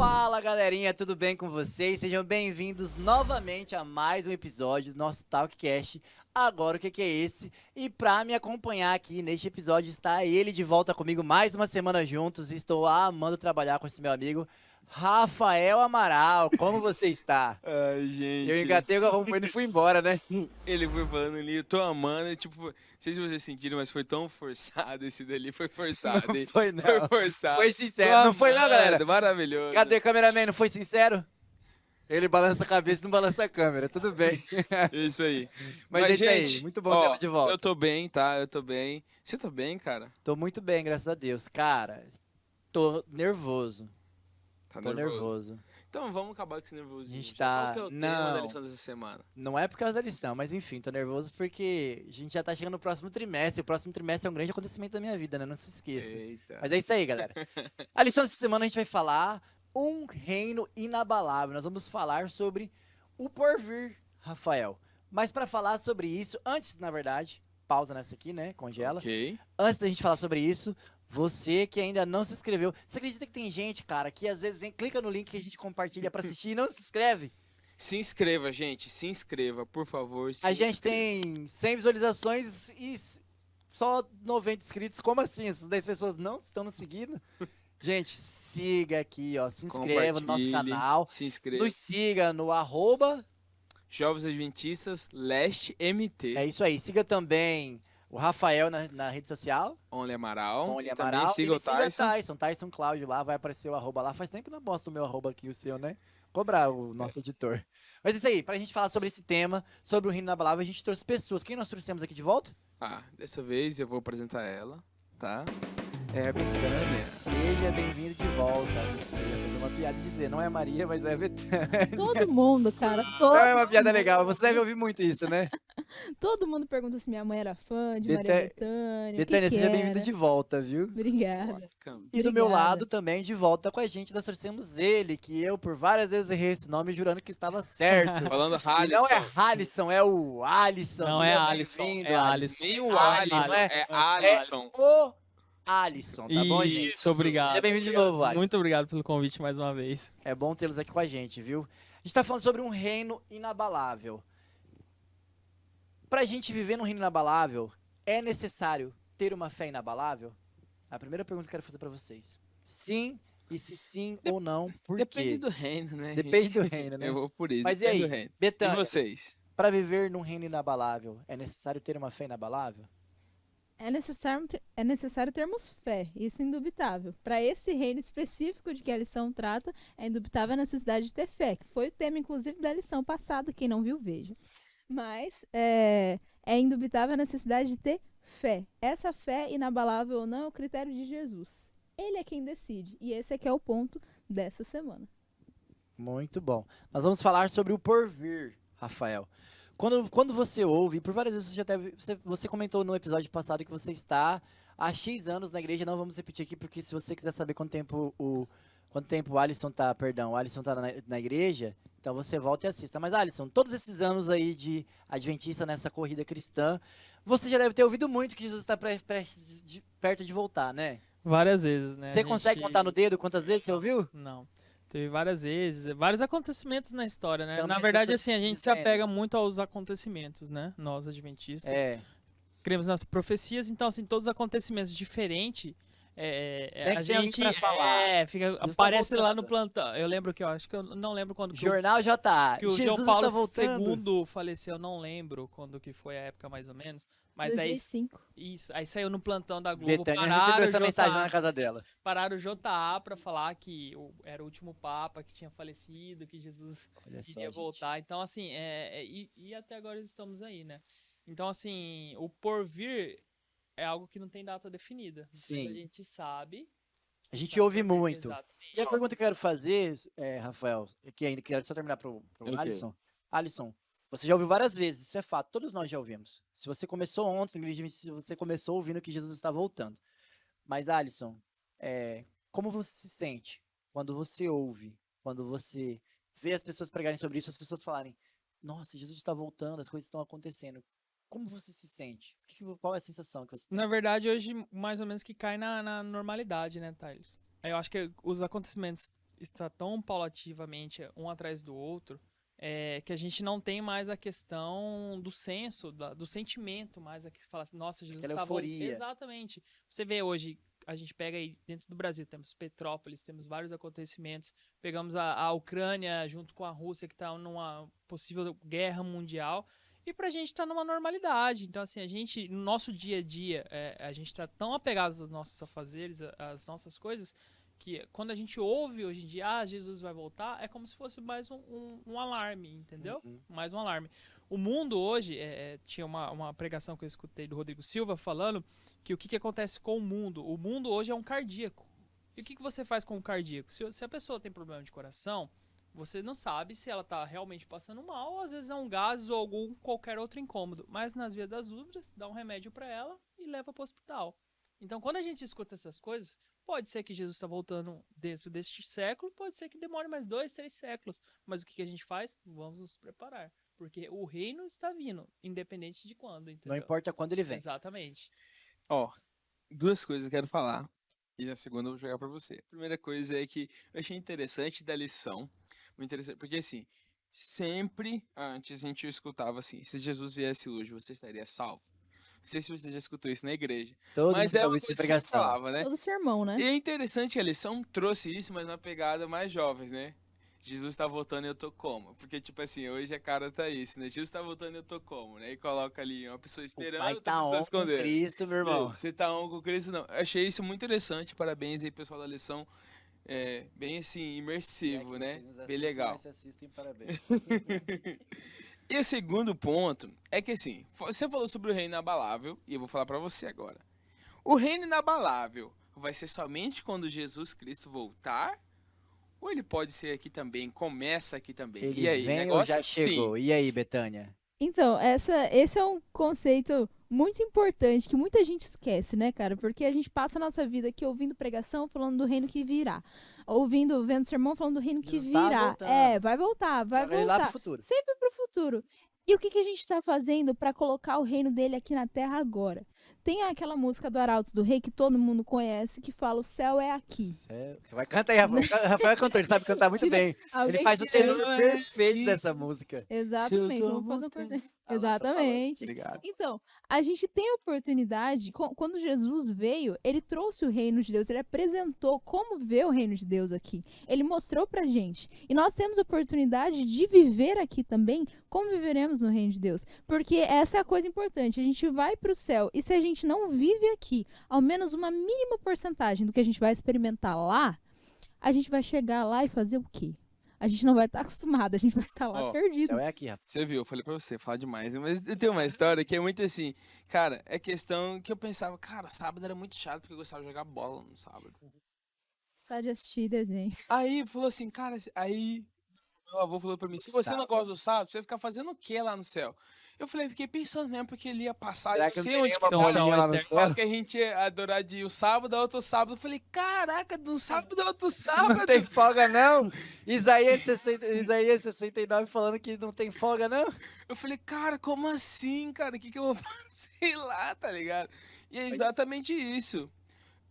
Fala galerinha, tudo bem com vocês? Sejam bem-vindos novamente a mais um episódio do nosso Talkcast. Agora o que é esse? E pra me acompanhar aqui neste episódio está ele de volta comigo mais uma semana juntos. Estou amando trabalhar com esse meu amigo Rafael Amaral. Como você está? Ai, gente. Eu engatei o garrompo e fui embora, né? Ele foi falando ali, eu tô amando, e, tipo, não sei se vocês sentiram, mas foi tão forçado esse dali, foi forçado, hein? Foi não. Foi forçado. Foi sincero, não foi não, galera? Maravilhoso. Cadê o cameraman? Não foi sincero? Ele balança a cabeça e não balança a câmera, tudo bem. Isso aí. Mas é isso aí, gente, muito bom ó, tê-lo de volta. eu tô bem, tá? Eu tô bem. Você tá bem, cara? Tô muito bem, graças a Deus. Cara, tô nervoso. Tá Tô nervoso. Então vamos acabar com esse nervosismo. A gente tá- Qual que é o tema Não. da lição dessa semana? Não é por causa da lição, mas enfim, tô nervoso porque a gente já tá chegando no próximo trimestre. O próximo trimestre é um grande acontecimento da minha vida, né? Não se esqueça. Eita. Mas é isso aí, galera. A lição dessa semana a gente vai falar um reino inabalável. Nós vamos falar sobre o porvir, Rafael. Mas pra falar sobre isso, antes, na verdade, pausa nessa aqui, né? Congela. Ok. Antes da gente falar sobre isso, você que ainda não se inscreveu, você acredita que tem gente, cara, que às vezes clica no link que a gente compartilha pra assistir e não se inscreve? Se inscreva, gente. Se inscreva, por favor. Se A gente inscreva. tem 100 visualizações e só 90 inscritos. Como assim? Essas 10 pessoas não estão nos seguindo? Gente, siga aqui, ó. Se inscreva no nosso Compartilhe, canal. Se inscreva. Nos siga no @ Jovens Adventistas Leste MT. É isso aí. Siga também o Rafael na rede social. Only Amaral. Only E Amaral. também siga E o Tyson. Tyson Cláudio lá. Vai aparecer o @ lá. Faz tempo que eu não bosto o meu @ aqui, o seu, né? Cobrar o nosso editor. Mas é isso aí. Pra gente falar sobre esse tema, sobre o reino inabalável, a gente trouxe pessoas. Quem nós trouxemos aqui de volta? Ah, dessa vez eu vou apresentar ela, tá? É a Betânia. Seja bem-vindo de volta. Eu ia fazer uma piada e dizer, não é a Maria, mas é a Betânia. Todo mundo, cara, Não é uma piada legal, você deve ouvir muito isso, né? todo mundo pergunta se minha mãe era fã de Betânia- Maria Bethânia. o que Betânia, que seja bem-vinda era. de volta, viu? Obrigada. Welcome. E do meu Obrigada. lado também, de volta com a gente, nós trouxemos ele, que eu por várias vezes errei esse nome jurando que estava certo. Falando E não Alisson. é Alisson, é o Alisson. Não Seja é Alisson, bem-vindo, é Alisson. Nem o Ah, Alisson, é- é Alisson. O Alisson, tá bom, gente? Isso, obrigado. Seja bem-vindo de novo, Alisson. Muito obrigado pelo convite mais uma vez. É bom tê-los aqui com a gente, viu? A gente tá falando sobre um reino inabalável. Pra gente viver num reino inabalável, é necessário ter uma fé inabalável? A primeira pergunta que eu quero fazer pra vocês. Sim, e se sim ou não, por Depende quê? do reino, né? Depende gente? do reino, né? Eu vou por isso. Mas e depende aí, do reino. E Betânia, vocês? pra viver num reino inabalável, é necessário ter uma fé inabalável? É necessário termos fé, isso é indubitável. Para esse reino específico de que a lição trata, é indubitável a necessidade de ter fé, que foi o tema, inclusive, da lição passada. Quem não viu, veja. Mas é indubitável a necessidade de ter fé. Essa fé, inabalável ou não, é o critério de Jesus. Ele é quem decide. E esse é que é o ponto dessa semana. Muito bom. Nós vamos falar sobre o porvir, Rafael. Quando você ouve, por várias vezes você comentou no episódio passado que você está há X anos na igreja, não vamos repetir aqui, porque se você quiser saber quanto tempo o Alisson tá, o Alisson tá na igreja, então você volta e assista. Mas, Alisson, todos esses anos aí de adventista nessa corrida cristã, você já deve ter ouvido muito que Jesus está perto de voltar, né? Várias vezes, né? Você A consegue gente- contar no dedo quantas vezes você ouviu? Não. Teve várias vezes, vários acontecimentos na história, né? Também Na as verdade, pessoas assim, a gente se dizendo. apega muito aos acontecimentos, né? Nós, adventistas. É. Cremos nas profecias, então, assim, todos os acontecimentos diferentes, Sempre a tem alguém gente pra falar. fica, Jesus tá aparece lá no voltando. plantão. Eu lembro que eu acho que eu não lembro quando que o Jornal JA. que o Jesus João Paulo está voltando. II faleceu, eu não lembro quando que foi a época mais ou menos, mas aí 2005. isso, aí saiu no plantão da Globo, Betânia recebeu essa mensagem lá na JA, casa dela. pararam o JA pra falar que era o último papa que tinha falecido, que Jesus Olha só, iria gente. voltar. Então assim, e até agora estamos aí, né? Então assim, o porvir é algo que não tem data definida. Mas Sim. a gente sabe. A gente sabe ouve o porvir, muito. exatamente. E a pergunta que eu quero fazer, Rafael, que ainda quero só terminar pro Ok. Alisson. Alisson, você já ouviu várias vezes, isso é fato, todos nós já ouvimos. Se você começou ontem, se você começou ouvindo que Jesus está voltando. Mas, Alisson, como você se sente quando você ouve, quando você vê as pessoas pregarem sobre isso, as pessoas falarem, nossa, Jesus está voltando, as coisas estão acontecendo. Como você se sente? Qual é a sensação que você tem? Na verdade, hoje, mais ou menos que cai na normalidade, né, Thales? Eu acho que os acontecimentos está tão paulativamente um atrás do outro, que a gente não tem mais a questão do senso, do sentimento, mais aqui fala assim, nossa, Jesus Aquela está voltando. euforia. Exatamente. Você vê hoje, a gente pega aí dentro do Brasil, temos Petrópolis, temos vários acontecimentos, pegamos a Ucrânia junto com a Rússia, que está numa possível guerra mundial, e pra gente tá numa normalidade. Então, assim, no nosso dia a dia, a gente tá tão apegado aos nossos afazeres, às nossas coisas, que quando a gente ouve hoje em dia, Jesus vai voltar, é como se fosse mais um alarme, entendeu? Mais um alarme. O mundo hoje, tinha uma pregação que eu escutei do Rodrigo Silva falando que o que acontece com o mundo? O mundo hoje é um cardíaco. E o que você faz com o cardíaco? Se a pessoa tem problema de coração, você não sabe se ela está realmente passando mal, ou às vezes é um gás ou qualquer outro incômodo. Mas nas vias das dúvidas, dá um remédio para ela e leva para o hospital. Então, quando a gente escuta essas coisas, pode ser que Jesus está voltando dentro deste século, pode ser que demore mais 2, 3 séculos. Mas o que a gente faz? Vamos nos preparar. Porque o reino está vindo, independente de quando, entendeu? Não importa quando ele vem. Exatamente. Ó, duas coisas que eu quero falar. E a segunda eu vou jogar pra você. A primeira coisa é que eu achei interessante da lição. Muito interessante, porque assim, sempre antes a gente escutava assim, se Jesus viesse hoje, você estaria salvo. Não sei se você já escutou isso na igreja. Todo Mas mundo é uma ouve essa coisa que você pregação. falava, né? Todo sermão, né? E é interessante que a lição trouxe isso, mas na pegada mais jovens, né? Jesus tá voltando e eu tô como? Porque, tipo assim, hoje a cara tá isso, né? Jesus tá voltando e eu tô como, né? E coloca ali uma pessoa O esperando, pai outra tá pessoa on com escondendo. Cristo, meu E aí, irmão. você tá on com Cristo, não. Eu achei isso muito interessante, parabéns aí, pessoal da lição. Bem assim, imersivo, né? Bem legal. Se assistem, parabéns. E o segundo ponto é que assim, você falou sobre o reino inabalável, e eu vou falar pra você agora. O reino inabalável vai ser somente quando Jesus Cristo voltar? Ou ele pode ser aqui também, começa aqui também? Ele E aí, vem ou negócio já assim. chegou? E aí, Betânia? Então, esse é um conceito muito importante que muita gente esquece, né, cara? Porque a gente passa a nossa vida aqui ouvindo pregação falando do reino que virá. Vendo sermão falando do reino que Jesus tá virá. voltando. Vai voltar, vai Joga ele lá pro voltar. futuro. Sempre pro futuro. E o que a gente está fazendo para colocar o reino dele aqui na terra agora? Tem aquela música do Arautos do Rei que todo mundo conhece, que fala o céu é aqui. Vai, canta aí, Rafael. Rafael é cantor, ele sabe cantar muito Tira- bem. Ele Alguém faz o tira- tenor perfeito dessa música. Exatamente, vamos fazer um corte. Exatamente. Obrigado. Então, a gente tem a oportunidade, quando Jesus veio, ele trouxe o reino de Deus, ele apresentou como ver o reino de Deus aqui. Ele mostrou pra gente. E nós temos a oportunidade de viver aqui também como viveremos no reino de Deus. Porque essa é a coisa importante, a gente vai pro céu e se a gente não vive aqui, ao menos uma mínima porcentagem do que a gente vai experimentar lá, a gente vai chegar lá e fazer o quê? A gente não vai estar acostumado, a gente vai estar lá Ó, O perdido. céu é aqui, Rafael. Você viu, eu falei pra você, falar demais. Mas eu tenho uma história que é muito assim. Cara, é questão que eu pensava, cara, sábado era muito chato porque eu gostava de jogar bola no sábado. Só de assistir desenho. Aí falou assim, cara, aí meu avô falou pra mim, se você não gosta do sábado, você vai ficar fazendo o que lá no céu? Eu falei, fiquei pensando mesmo, porque ele ia passar, Será eu que não não sei tem onde que nenhuma são bolinha lá no eternos. céu? Fala que a gente ia adorar de um sábado, outro sábado. Eu falei, caraca, de um sábado a outro Não sábado. tem folga, não? Isaías 69 falando que não tem folga, não? Eu falei, cara, como assim, cara? O que eu vou fazer lá, tá ligado? E é exatamente isso.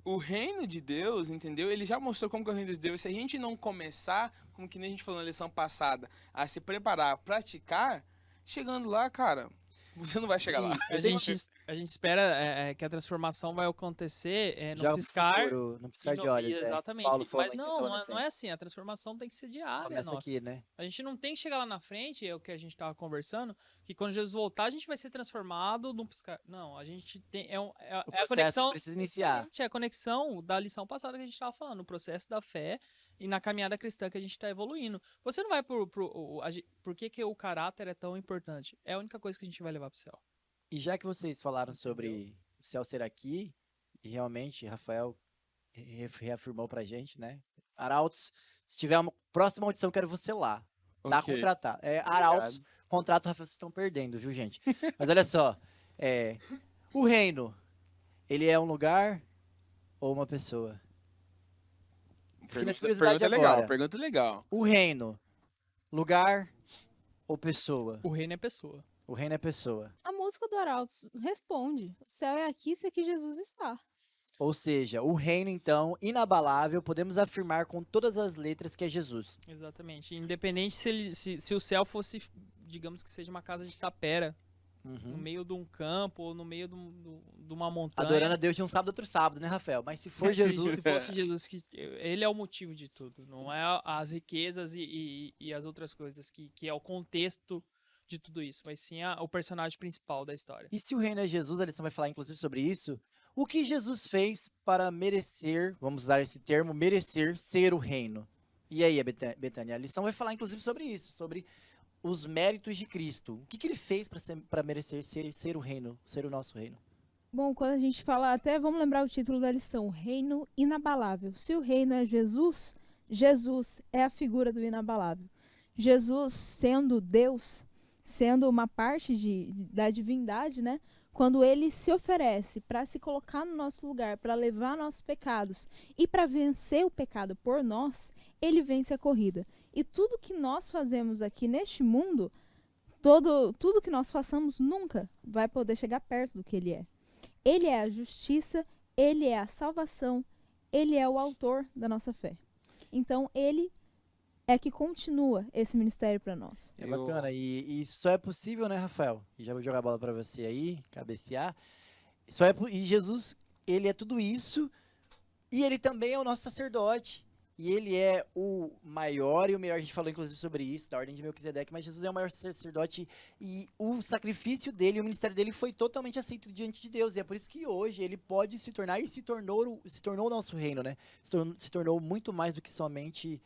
O reino de Deus, entendeu? Ele já mostrou como que é o reino de Deus. Se a gente não começar, como que nem a gente falou na lição passada, a se preparar, a praticar, chegando lá, cara, você não vai chegar lá. Sim. A gente espera que a transformação vai acontecer Já no piscar. no piscar e de olhos. Exatamente. Paulo falou Mas em não é Tessalonicenses. assim. A transformação tem que ser diária, Começa nossa. aqui, né? A gente não tem que chegar lá na frente, é o que a gente tava conversando, que quando Jesus voltar, a gente vai ser transformado num piscar. Não, a gente tem. É O a processo conexão. precisa iniciar. Exatamente, é a conexão da lição passada que a gente tava falando, o processo da fé e na caminhada cristã que a gente tá evoluindo. Você não vai por que o caráter é tão importante? É a única coisa que a gente vai levar pro céu. E já que vocês falaram sobre o céu ser aqui, e realmente Rafael reafirmou pra gente, né? Arautos, se tiver uma próxima audição, quero você lá. Tá Ok. contratado. Arautos, contrato, Rafael, vocês estão perdendo, viu, gente? Mas olha só, o reino, ele é um lugar ou uma pessoa? Fiquei nessa curiosidade Pergunta legal, agora. pergunta legal. O reino, lugar ou pessoa? O reino é pessoa. O reino é pessoa. A música do Arautos responde: o céu é aqui, se aqui Jesus está. Ou seja, o reino, então, inabalável, podemos afirmar com todas as letras que é Jesus. Exatamente. Independente se o céu fosse, digamos que seja uma casa de tapera, no meio de um campo ou no meio de uma montanha. Adorando a Deus de um sábado outro sábado, né, Rafael? Mas se for Se Jesus, fosse Jesus, ele é o motivo de tudo. Não é as riquezas e as outras coisas que é o contexto de tudo isso, mas sim o personagem principal da história. e se o reino é Jesus, a lição vai falar inclusive sobre isso, o que Jesus fez para merecer, vamos usar esse termo, merecer ser o reino? E aí, Betânia, a lição vai falar inclusive sobre isso, sobre os méritos de Cristo. O que ele fez para merecer ser o reino, ser o nosso reino? Bom, quando a gente fala, até vamos lembrar o título da lição, Reino Inabalável. Se o reino é Jesus, Jesus é a figura do inabalável. Jesus, sendo Deus, sendo uma parte da divindade, né? Quando ele se oferece para se colocar no nosso lugar, para levar nossos pecados e para vencer o pecado por nós, ele vence a corrida. E tudo que nós fazemos aqui neste mundo, tudo que nós façamos nunca vai poder chegar perto do que ele é. Ele é a justiça, ele é a salvação, ele é o autor da nossa fé. Então, ele é que continua esse ministério para nós. É bacana, e isso só é possível, né, Rafael? E já vou jogar a bola para você aí, cabecear. E Jesus, ele é tudo isso, e ele também é o nosso sacerdote. E ele é o maior e o melhor, a gente falou inclusive sobre isso, da ordem de Melquisedeque, mas Jesus é o maior sacerdote e o sacrifício dele, o ministério dele foi totalmente aceito diante de Deus. E é por isso que hoje ele pode se tornar e se tornou o nosso reino, né? Se tornou muito mais do que somente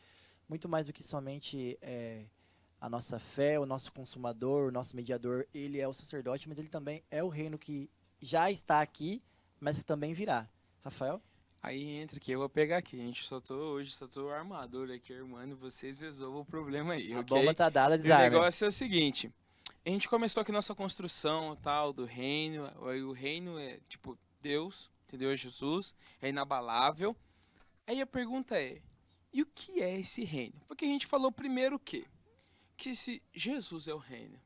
a nossa fé, o nosso consumador, o nosso mediador. Ele é o sacerdote, mas ele também é o reino que já está aqui, mas que também virá. Rafael? Aí entra que eu vou pegar aqui. Hoje só tô armador aqui, irmão, e vocês resolvam o problema aí, A ok? bomba tá dada, O desarme. negócio é o seguinte, a gente começou aqui nossa construção, tal, do reino, aí o reino é, tipo, Deus, entendeu? É Jesus, é inabalável. Aí a pergunta é, e o que é esse reino? Porque a gente falou primeiro o quê? Que se Jesus é o reino,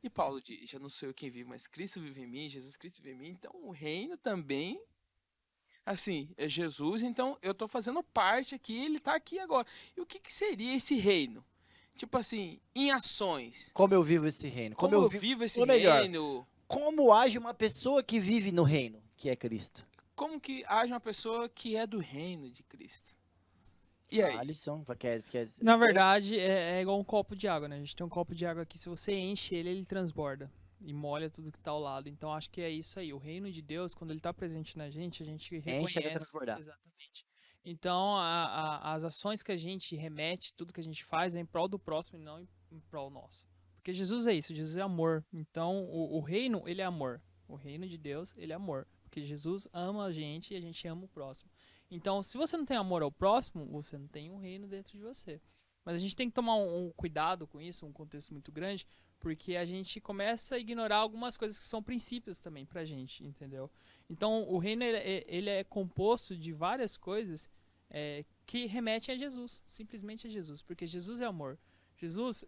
e Paulo diz, já não sou eu quem vive, mas Cristo vive em mim, Jesus Cristo vive em mim, então o reino também, assim, é Jesus, então eu tô fazendo parte aqui, ele tá aqui agora. E o que seria esse reino? Tipo assim, em ações. Como eu vivo esse reino? Como eu vivo esse ou melhor, reino? Como age uma pessoa que vive no reino, que é Cristo? Como que age uma pessoa que é do reino de Cristo? E aí? A lição, Na verdade, é igual um copo de água, né? A gente tem um copo de água aqui, se você enche ele, ele transborda e molha tudo que tá ao lado. Então, acho que é isso aí. O reino de Deus, quando ele tá presente na gente, a gente reconhece. Enche até transbordar. Exatamente. Então, as ações que a gente remete, tudo que a gente faz é em prol do próximo e não em prol nosso. Porque Jesus é isso, Jesus é amor. Então, o reino, ele é amor. O reino de Deus, ele é amor. Porque Jesus ama a gente e a gente ama o próximo. Então, se você não tem amor ao próximo, você não tem um reino dentro de você. Mas a gente tem que tomar um cuidado com isso, um contexto muito grande, porque a gente começa a ignorar algumas coisas que são princípios também pra gente, entendeu? Então, o reino ele é composto de várias coisas que remetem a Jesus, simplesmente a Jesus, porque Jesus é amor. Jesus,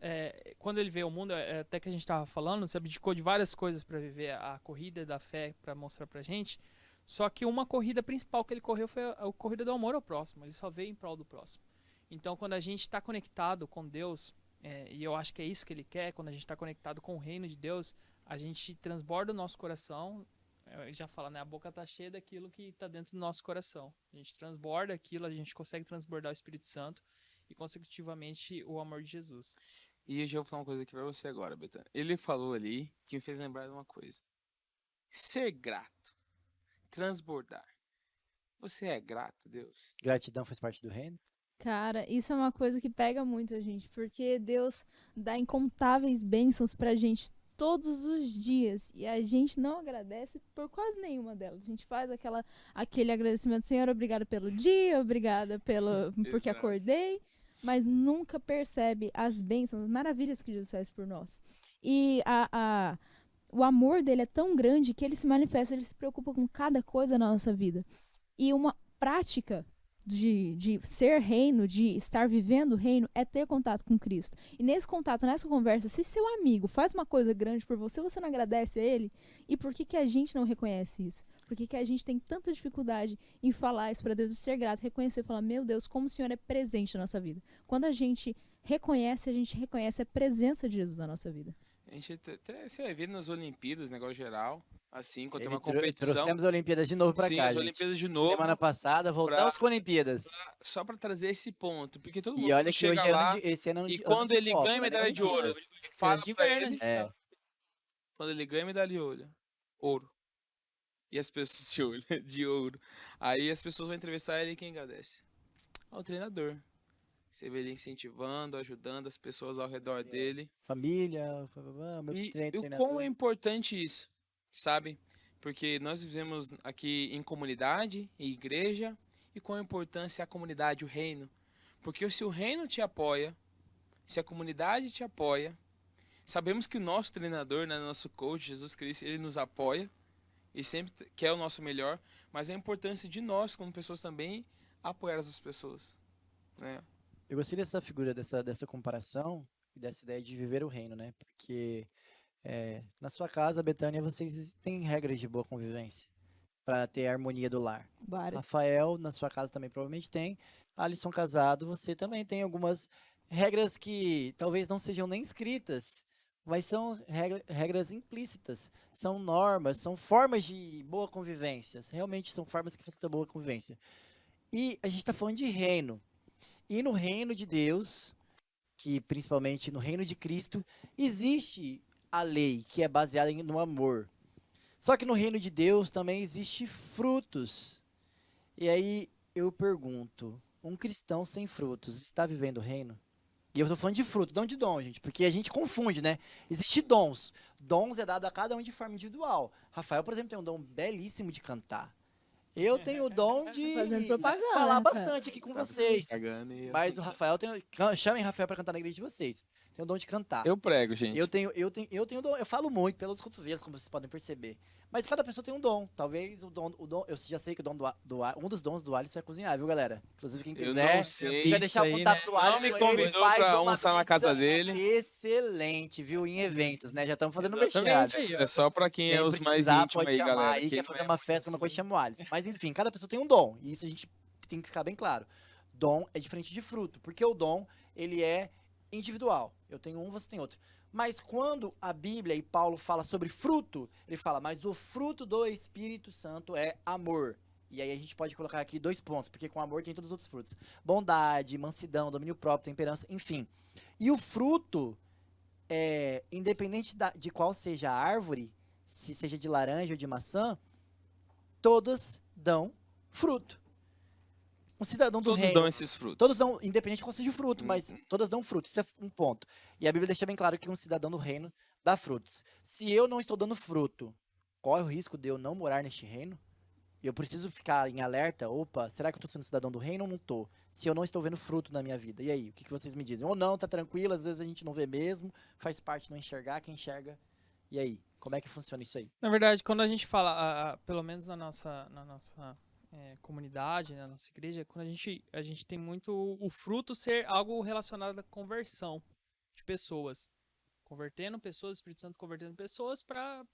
quando ele veio ao mundo, até que a gente estava falando, se abdicou de várias coisas para viver a corrida da fé, para mostrar pra gente. Só que uma corrida principal que ele correu foi a corrida do amor ao próximo. Ele só veio em prol do próximo. Então, quando a gente está conectado com Deus, e eu acho que é isso que ele quer, quando a gente está conectado com o reino de Deus, a gente transborda o nosso coração. Eu já falo, né? A boca está cheia daquilo que está dentro do nosso coração. A gente transborda aquilo, a gente consegue transbordar o Espírito Santo e, consecutivamente, o amor de Jesus. E eu já vou falar uma coisa aqui pra você agora, Betânia. Ele falou ali que me fez lembrar de uma coisa. Ser grato. Transbordar. Você é grato, Deus? Gratidão faz parte do reino? Cara, isso é uma coisa que pega muito a gente, porque Deus dá incontáveis bênçãos pra gente todos os dias e a gente não agradece por quase nenhuma delas. A gente faz aquele agradecimento, Senhor, obrigado pelo dia, obrigada porque acordei, mas nunca percebe as bênçãos, as maravilhas que Jesus faz por nós. E o amor dele é tão grande que ele se manifesta, ele se preocupa com cada coisa na nossa vida. E uma prática de ser reino, de estar vivendo o reino, é ter contato com Cristo. E nesse contato, nessa conversa, se seu amigo faz uma coisa grande por você, você não agradece a ele? E por que a gente não reconhece isso? Por que a gente tem tanta dificuldade em falar isso para Deus e ser grato, reconhecer, falar, meu Deus, como o Senhor é presente na nossa vida. Quando a gente reconhece a presença de Jesus na nossa vida. A gente até você vai ver nas Olimpíadas, negócio geral, assim, quando tem Ele uma competição. Trouxemos a Olimpíadas de novo pra Sim, cá, as gente. Olimpíadas de novo, Semana passada, voltamos com Olimpíadas. só pra trazer esse ponto, porque todo E mundo olha que chega hoje é lá ano de, esse ano e de, quando ele Copa, ganha não é nem medalha de ouro, Olimpíadas. fala de pra inverno, ele, gente. É. quando ele ganha medalha ouro, e as pessoas de ouro, aí as pessoas vão entrevistar ele e quem agradece? O treinador. Você vê ele incentivando, ajudando as pessoas ao redor dele. Família, meu E o treinador. quão é importante isso, sabe? Porque nós vivemos aqui em comunidade, em igreja, e qual a importância a comunidade, o reino. Porque se o reino te apoia, se a comunidade te apoia, sabemos que o nosso treinador, né, nosso coach, Jesus Cristo, ele nos apoia e sempre quer o nosso melhor, mas a importância de nós, como pessoas também, apoiar as pessoas, né? Eu gostei dessa figura, dessa comparação e dessa ideia de viver o reino, né? Porque na sua casa, Betânia, vocês têm regras de boa convivência para ter a harmonia do lar. Várias. Rafael, na sua casa também provavelmente tem. Alisson casado, você também tem algumas regras que talvez não sejam nem escritas, mas são regras implícitas. São normas, são formas de boa convivência. Realmente são formas que facilitam a boa convivência. E a gente está falando de reino. E no reino de Deus, que principalmente no reino de Cristo, existe a lei que é baseada no amor. Só que no reino de Deus também existe frutos. E aí eu pergunto, um cristão sem frutos está vivendo o reino? E eu estou falando de fruto, não de dom, gente, porque a gente confunde, né? Existem dons. Dons é dado a cada um de forma individual. Rafael, por exemplo, tem um dom belíssimo de cantar. Eu tenho o dom de Fazendo propaganda, falar cara. bastante aqui com vocês. Pagando e eu Mas o tenho- Rafael chamem Rafael para cantar na igreja de vocês. Tem o dom de cantar. Eu prego, gente. Eu tenho dom, eu falo muito pelos cotovelos, como vocês podem perceber. Mas cada pessoa tem um dom. Talvez o dom, eu já sei que o dom um dos dons do Alisson é cozinhar, viu, galera? Inclusive quem Eu quiser, não sei. já deixar o aí, contato né? do Não Alisson, me ele convidou faz pra uma almoçar na pizza casa dele. excelente, viu? Em eventos, né? Já estamos fazendo Exatamente. merchan. É só pra quem é Quem os mais precisar, íntimos pode aí, chamar galera. aí, Quem quer não fazer é uma muito festa, uma coisa, assim. chama o Alisson. Mas enfim, cada pessoa tem um dom. E isso a gente tem que ficar bem claro. Dom é diferente de fruto, porque o dom, ele é individual. Eu tenho um, você tem outro. Mas quando a Bíblia e Paulo fala sobre fruto, ele fala, mas o fruto do Espírito Santo é amor. E aí a gente pode colocar aqui 2 pontos, porque com amor tem todos os outros frutos. Bondade, mansidão, domínio próprio, temperança, enfim. E o fruto, independente de qual seja a árvore, se seja de laranja ou de maçã, todos dão fruto. Um cidadão do Todos reino, dão esses frutos. todos dão, independente de qual seja o fruto, mas todas dão fruto. Isso é um ponto. E a Bíblia deixa bem claro que um cidadão do reino dá frutos. Se eu não estou dando fruto, qual é o risco de eu não morar neste reino? Eu preciso ficar em alerta. Opa, será que eu estou sendo cidadão do reino ou não estou? Se eu não estou vendo fruto na minha vida. E aí, o que vocês me dizem? Ou não, tá tranquilo, às vezes a gente não vê mesmo, faz parte não enxergar, quem enxerga. E aí, como é que funciona isso aí? Na verdade, quando a gente fala, pelo menos na nossa comunidade, na nossa igreja, quando a gente tem muito o fruto ser algo relacionado à conversão de pessoas. Convertendo pessoas, Espírito Santo convertendo pessoas para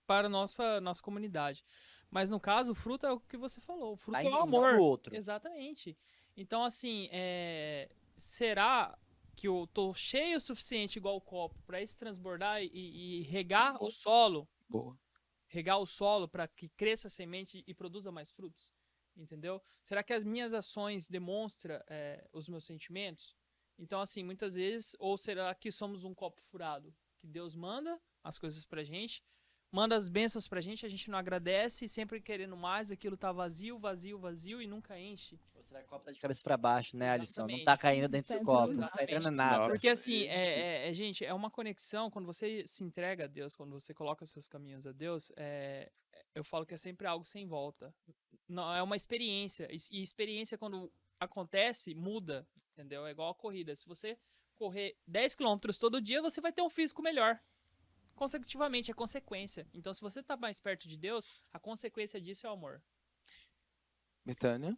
a nossa comunidade. Mas no caso, o fruto é o que você falou. O fruto Tá é em o mim, não amor. no outro. Exatamente. Então, assim, será que eu tô cheio o suficiente igual o copo para isso transbordar e regar o solo? Boa. Regar o solo para que cresça a semente e produza mais frutos? Entendeu? Será que as minhas ações demonstram os meus sentimentos? Então, assim, muitas vezes, ou será que somos um copo furado? Que Deus manda as coisas pra gente, manda as bênçãos pra gente, a gente não agradece, sempre querendo mais, aquilo tá vazio, vazio, vazio e nunca enche. Ou será que o copo tá de cabeça para baixo, né, Alisson? Não tá Exatamente. caindo dentro Tá do copo, entrando. não tá entrando Exatamente. nada. Nossa. Porque assim, É gente, é uma conexão, quando você se entrega a Deus, quando você coloca seus caminhos a Deus, eu falo que é sempre algo sem volta. Não, é uma experiência, e experiência quando acontece, muda, entendeu? É igual a corrida, se você correr 10 quilômetros todo dia, você vai ter um físico melhor. Consecutivamente, é consequência. Então, se você tá mais perto de Deus, a consequência disso é o amor. Betânia?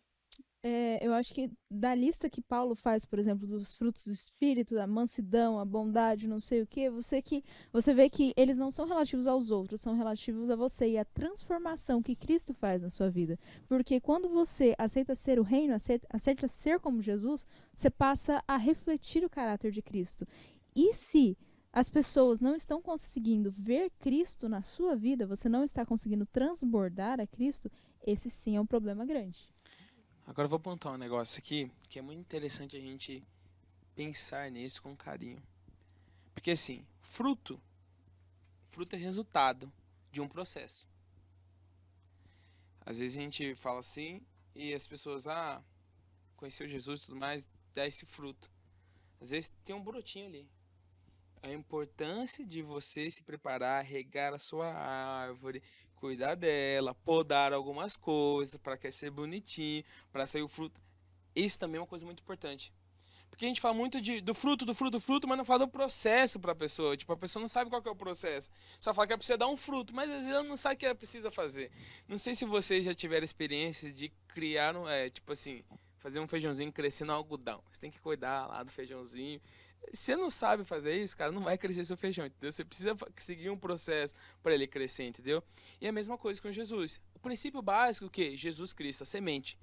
eu acho que da lista que Paulo faz, por exemplo, dos frutos do Espírito, a mansidão, a bondade, não sei o quê, você vê que eles não são relativos aos outros, são relativos a você e a transformação que Cristo faz na sua vida. Porque quando você aceita ser o reino, aceita ser como Jesus, você passa a refletir o caráter de Cristo. E se as pessoas não estão conseguindo ver Cristo na sua vida, você não está conseguindo transbordar a Cristo, esse sim é um problema grande. Agora eu vou apontar um negócio aqui que é muito interessante a gente pensar nisso com carinho. Porque assim, fruto é resultado de um processo. Às vezes a gente fala assim e as pessoas, conheceu Jesus e tudo mais, dá esse fruto. Às vezes tem um brotinho ali. A importância de você se preparar, regar a sua árvore, cuidar dela, podar algumas coisas para crescer bonitinho, para sair o fruto. Isso também é uma coisa muito importante. Porque a gente fala muito do fruto, mas não fala do processo para a pessoa. Tipo, a pessoa não sabe qual que é o processo. Só fala que ela precisa dar um fruto, mas às vezes ela não sabe o que ela precisa fazer. Não sei se vocês já tiveram experiência de criar, tipo assim, fazer um feijãozinho crescer no algodão. Você tem que cuidar lá do feijãozinho. Se você não sabe fazer isso, cara, não vai crescer seu feijão, entendeu? Você precisa seguir um processo para ele crescer, entendeu? E a mesma coisa com Jesus. O princípio básico, o quê? Jesus Cristo, a semente.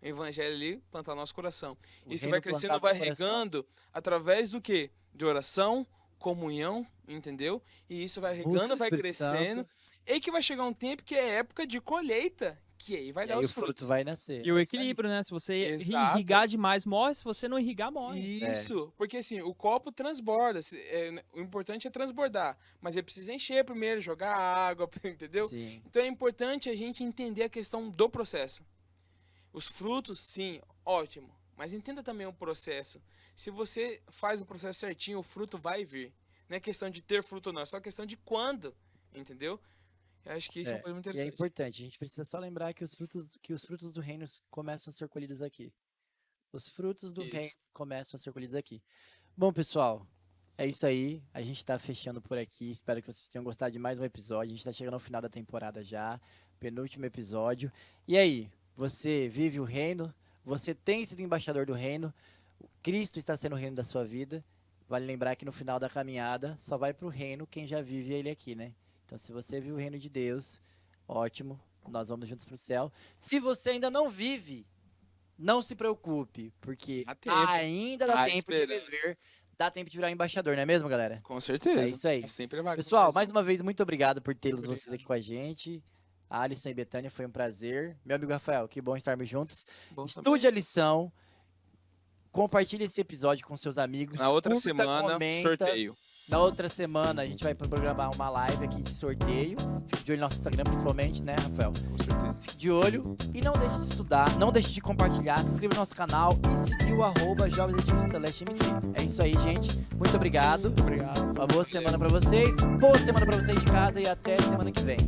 O evangelho ali, plantar no nosso coração. Isso vai crescendo, vai regando, através do quê? De oração, comunhão, entendeu? E isso vai regando, vai crescendo. E que vai chegar um tempo que é época de colheita, que aí vai dar os frutos. O fruto vai nascer. E o equilíbrio, né? Se você Exato. irrigar demais, morre. Se você não irrigar, morre. Isso, porque assim, o copo transborda. O importante é transbordar. Mas ele precisa encher primeiro, jogar água, entendeu? Sim. Então é importante a gente entender a questão do processo. Os frutos, sim, ótimo. Mas entenda também o processo. Se você faz o processo certinho, o fruto vai vir. Não é questão de ter fruto ou não, é só questão de quando, entendeu? Eu acho que isso é uma coisa muito E é interessante. importante, a gente precisa só lembrar que os frutos do reino começam a ser colhidos aqui. Os frutos do reino começam a ser colhidos aqui. Bom, pessoal, é isso aí. A gente tá fechando por aqui. Espero que vocês tenham gostado de mais um episódio. A gente tá chegando ao final da temporada já. Penúltimo episódio. E aí, você vive o reino? Você tem sido embaixador do reino? Cristo está sendo o reino da sua vida. Vale lembrar que no final da caminhada só vai pro reino quem já vive ele aqui, né? Então, se você viu o reino de Deus, ótimo, nós vamos juntos pro céu. Se você ainda não vive, não se preocupe, porque ainda dá tempo de viver, dá tempo de virar embaixador, não é mesmo, galera? Com certeza. É isso aí. É sempre vaga. Pessoal, mais uma vez, muito obrigado por tê-los vocês aqui com a gente. Alisson e Betânia, foi um prazer. Meu amigo Rafael, que bom estarmos juntos. Bom Estude a lição, compartilhe esse episódio com seus amigos. Na outra curta, semana, comenta. sorteio. Na outra semana a gente vai programar uma live aqui de sorteio. Fique de olho no nosso Instagram principalmente, né, Rafael? Com certeza. Fique de olho e não deixe de estudar, não deixe de compartilhar, se inscreva no nosso canal e seguir o @JovensAtivosCelesteMT. É isso aí, gente. Muito obrigado. Obrigado. Uma boa semana pra vocês. Boa semana pra vocês de casa e até semana que vem.